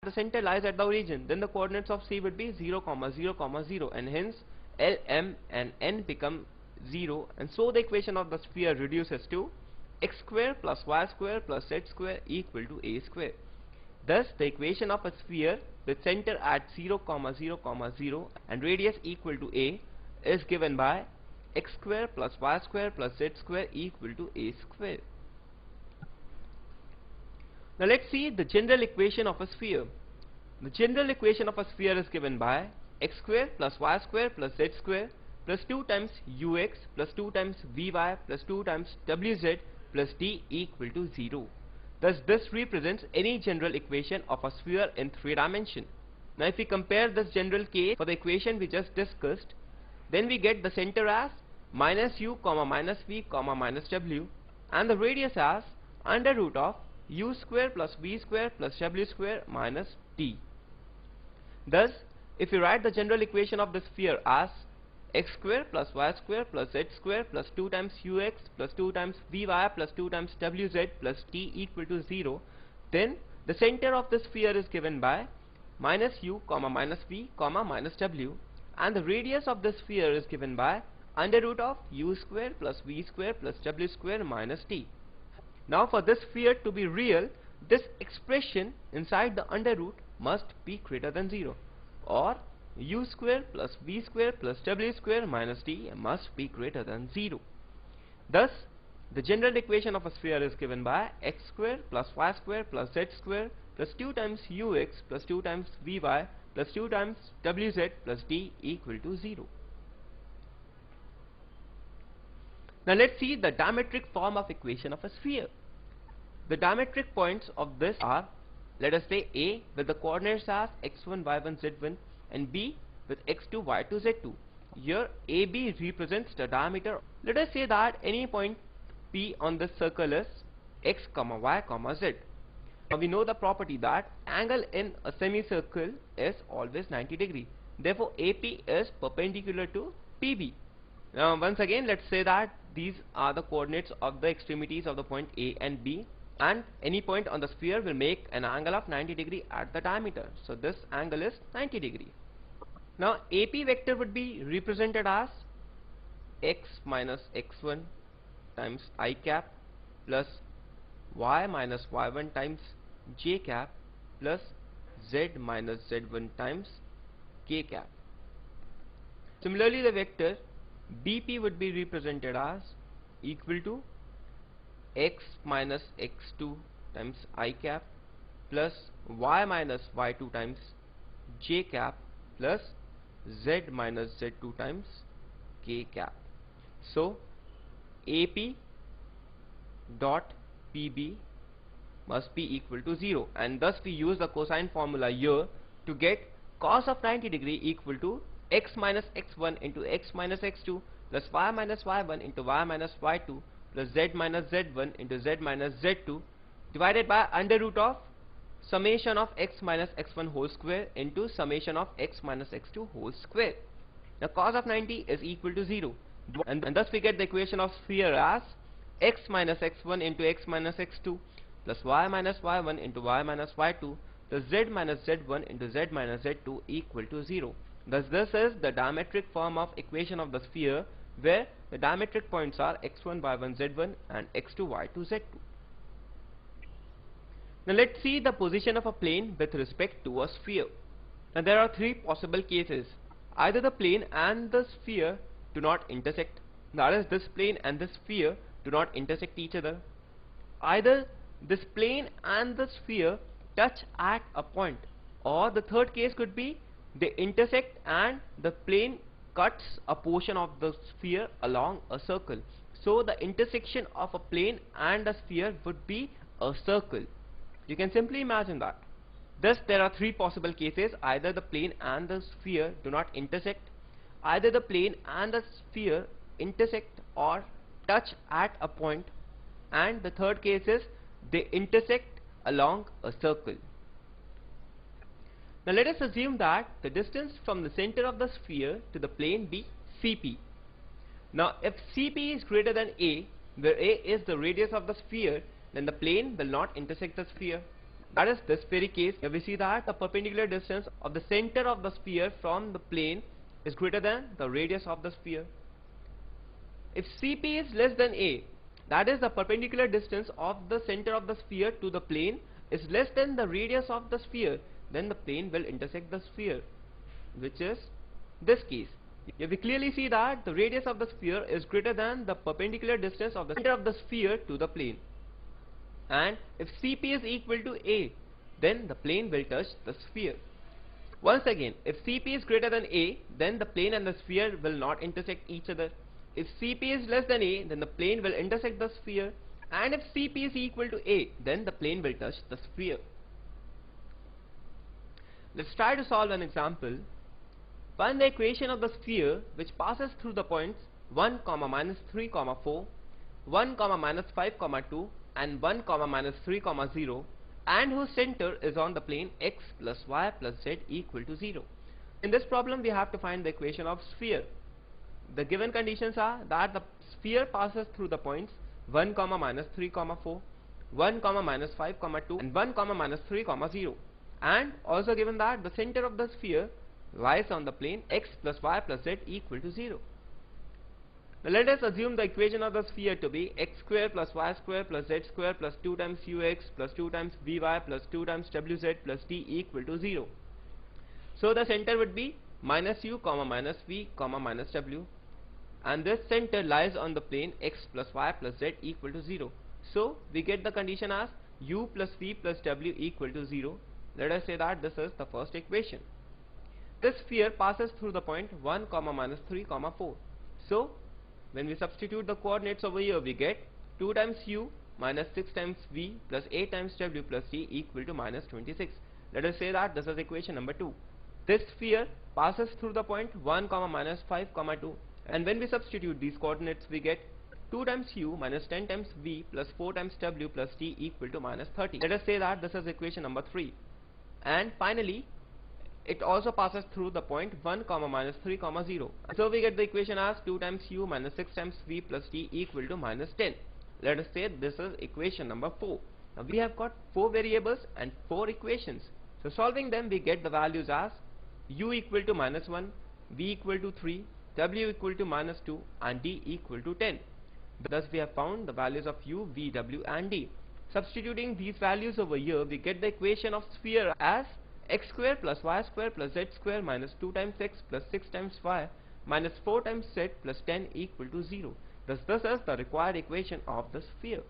the center lies at the origin, then the coordinates of C would be 0, 0, 0, and hence L, M and N become 0, and so the equation of the sphere reduces to x square plus y square plus z square equal to a square. Thus the equation of a sphere with center at 0, 0, 0 and radius equal to a is given by x square plus y square plus z square equal to a square. Now let's see the general equation of a sphere. The general equation of a sphere is given by x square plus y square plus z square plus 2 times ux plus 2 times vy plus 2 times wz plus d equal to 0. Thus this represents any general equation of a sphere in 3 dimensions. Now if we compare this general case for the equation we just discussed, then we get the center as minus u comma minus v comma minus w and the radius as under root of u square plus v square plus w square minus d. Thus if we write the general equation of the sphere as x square plus y square plus z square plus 2 times ux plus 2 times vy plus 2 times wz plus t equal to 0, then the center of the sphere is given by minus u comma minus v comma minus w and the radius of the sphere is given by under root of u square plus v square plus w square minus t. Now for this sphere to be real, this expression inside the under root must be greater than 0, or u square plus v square plus w square minus t must be greater than 0. Thus the general equation of a sphere is given by x square plus y square plus z square plus 2 times ux plus 2 times vy plus 2 times wz plus d equal to 0. Now let's see the diametric form of equation of a sphere. The diametric points of this are, let us say, A with the coordinates as x1, y1, z1 and B with x2, y2, z2. Here AB represents the diameter. Let us say that any point P on this circle is x, y, z. Now we know the property that angle in a semicircle is always 90 degree. Therefore AP is perpendicular to PB. Now once again let's say that these are the coordinates of the extremities of the point A and B, and any point on the sphere will make an angle of 90 degree at the diameter. So this angle is 90 degree. Now AP vector would be represented as x minus x1 times I cap plus y minus y1 times j cap plus z minus z1 times k cap. Similarly the vector BP would be represented as equal to x minus x2 times I cap plus y minus y2 times j cap plus z minus z2 times k cap. So AP dot PB must be equal to 0, and thus we use the cosine formula here to get cos of 90 degree equal to x minus x1 into x minus x2 plus y minus y1 into y minus y2 plus z minus z1 into z minus z2 divided by under root of summation of x minus x1 whole square into summation of x minus x2 whole square. Now cos of 90 is equal to 0, and thus we get the equation of sphere as x minus x1 into x minus x2 plus y minus y1 into y minus y2 plus z minus z1 into z minus z2 equal to 0. Thus this is the diametric form of equation of the sphere, where the diametric points are x1, y1, z1 and x2, y2, z2. Now let's see the position of a plane with respect to a sphere. Now there are 3 possible cases. Either the plane and the sphere do not intersect, that is, this plane and this sphere do not intersect each other. Either this plane and the sphere touch at a point, or the third case could be they intersect and the plane cuts a portion of the sphere along a circle. So the intersection of a plane and a sphere would be a circle. You can simply imagine that. Thus there are 3 possible cases. Either the plane and the sphere do not intersect, either the plane and the sphere intersect or touch at a point, and the third case is they intersect along a circle. Now let us assume that the distance from the center of the sphere to the plane be CP. Now if CP is greater than A, where A is the radius of the sphere, then the plane will not intersect the sphere. That is this very case. Here we see that the perpendicular distance of the center of the sphere from the plane is greater than the radius of the sphere. If CP is less than A, that is the perpendicular distance of the center of the sphere to the plane is less than the radius of the sphere, then the plane will intersect the sphere, which is this case. Here we clearly see that the radius of the sphere is greater than the perpendicular distance of the center of the sphere to the plane. And if CP is equal to A, then the plane will touch the sphere. Once again, if CP is greater than A, then the plane and the sphere will not intersect each other. If CP is less than A, then the plane will intersect the sphere. And if CP is equal to A, then the plane will touch the sphere. Let's try to solve an example. Find the equation of the sphere which passes through the points 1, -3, 4, 1, -5, 2 and 1, -3, 0 and whose center is on the plane x plus y plus z equal to 0. In this problem we have to find the equation of sphere. The given conditions are that the sphere passes through the points 1, -3, 4, 1, -5, 2 and 1, -3, 0, and also given that the center of the sphere lies on the plane x plus y plus z equal to 0. Now let us assume the equation of the sphere to be x square plus y square plus z square plus 2 times ux plus 2 times vy plus 2 times wz plus t equal to 0. So the center would be minus u, minus v, minus w, and this center lies on the plane x plus y plus z equal to 0. So we get the condition as u plus v plus w equal to 0. Let us say that this is the first equation. This sphere passes through the point 1, -3, 4. So when we substitute the coordinates over here, we get 2 times u minus 6 times v plus 8 times w plus t equal to minus 26. Let us say that this is equation number 2. This sphere passes through the point 1, -5, 2, and when we substitute these coordinates, we get 2 times u minus 10 times v plus 4 times w plus t equal to minus 30. Let us say that this is equation number 3. And finally, it also passes through the point 1, -3, 0. So we get the equation as 2 times u minus 6 times v plus t equal to minus 10. Let us say this is equation number 4. Now we have got 4 variables and 4 equations. So solving them, we get the values as u equal to minus 1, v equal to 3, w equal to minus 2 and d equal to 10. Thus we have found the values of u, v, w and d. Substituting these values over here, we get the equation of sphere as x square plus y square plus z square minus 2 times x plus 6 times y minus 4 times z plus 10 equal to 0. Thus this is the required equation of the sphere.